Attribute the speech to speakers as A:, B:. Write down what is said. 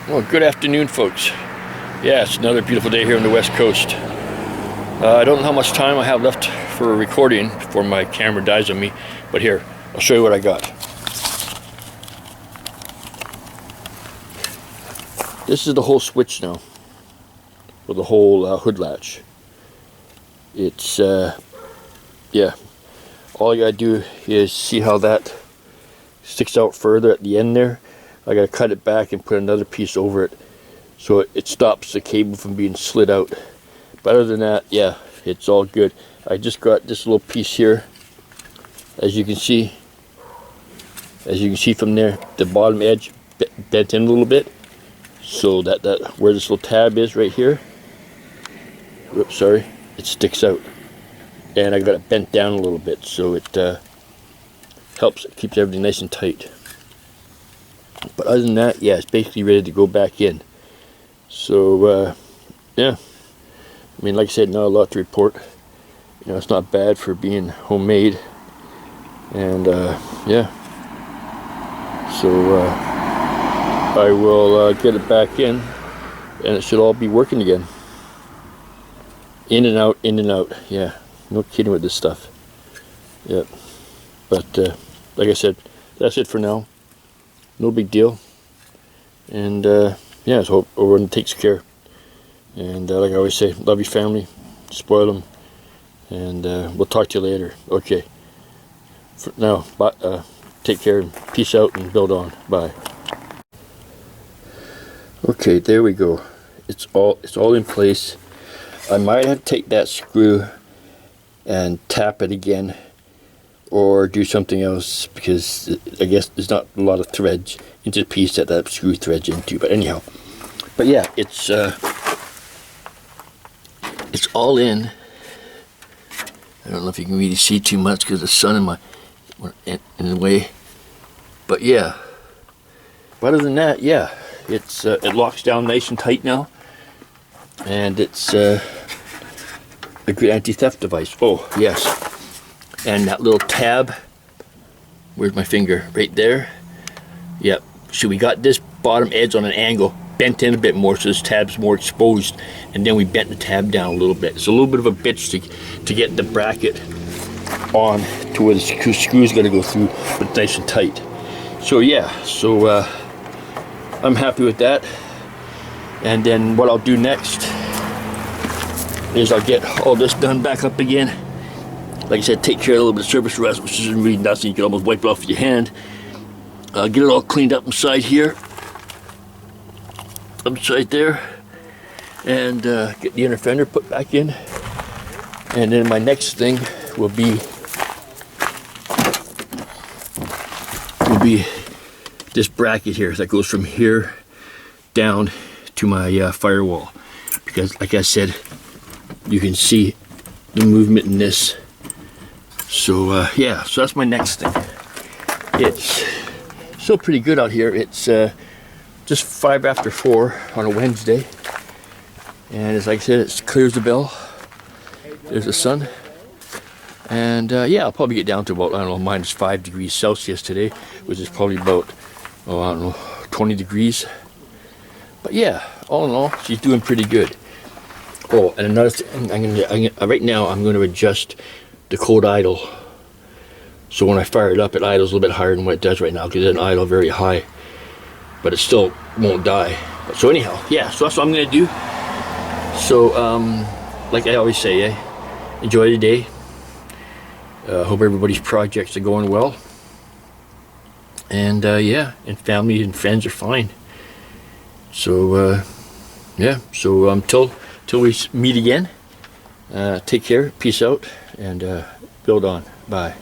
A: Well, good afternoon, folks. Yeah, it's another beautiful day here on the West Coast. I don't know how much time I have left for recording before my camera dies on me, but here, I'll show you what I got. This is the whole switch now, for the whole hood latch. It's, yeah, all you gotta do is see how that sticks out further at the end there. I gotta cut it back and put another piece over it so it stops the cable from being slid out. But other than that, yeah, it's all good. I just got this little piece here, as you can see from there, the bottom edge bent in a little bit, so that where this little tab is right here, oops, sorry, it sticks out, and I got it bent down a little bit, so it helps, it keeps everything nice and tight. But other than that, yeah, it's basically ready to go back in. So yeah, I mean, like I said, not a lot to report. You know, it's not bad for being homemade, and yeah. So I will get it back in, and it should all be working again. In and out, in and out. Yeah, no kidding with this stuff. Yep. But like I said, that's it for now. No big deal. And yeah, so hope everyone takes care. And like I always say, love your family, spoil them, and we'll talk to you later. Okay. For now, bye. Take care and peace out and build on. Bye. Okay, there we go. It's all in place. I might have to take that screw and tap it again, or do something else, because I guess there's not a lot of threads into the piece that screw threads into. But anyhow, but yeah, it's all in. I don't know if you can really see too much because the sun in the way. But yeah, but other than that, yeah, it locks down nice and tight now, and it's a good anti-theft device. Oh yes. And that little tab, where's my finger? Right there. Yep. So we got this bottom edge on an angle, bent in a bit more so this tab's more exposed, and then we bent the tab down a little bit. It's a little bit of a bitch to get the bracket on to where the screw's gonna go through, but nice and tight. So yeah, so I'm happy with that. And then what I'll do next is I'll get all this done back up again. Like I said, take care of a little bit of surface rust, which isn't really nothing. You can almost wipe it off with your hand. Get it all cleaned up inside here, upside there, and get the inner fender put back in. And then my next thing will be this bracket here that goes from here down to my firewall, because like I said, you can see the movement in this. So yeah, so that's my next thing. It's still pretty good out here. It's just 5 after 4 on a Wednesday, and as like I said, it clears the bell. There's the sun, and yeah, I'll probably get down to about, I don't know, -5 degrees Celsius today, which is probably about, oh, I don't know, 20 degrees. But yeah, all in all, she's doing pretty good. Oh, and another thing, right now I'm going to adjust the cold idle, so when I fire it up, it idles a little bit higher than what it does right now, because it doesn't idle very high, but it still won't die. So anyhow, yeah, so that's what I'm gonna do. So like I always say, enjoy the day. Hope everybody's projects are going well, and yeah, and family and friends are fine. So yeah, so till we meet again, take care, peace out, and build on. Bye.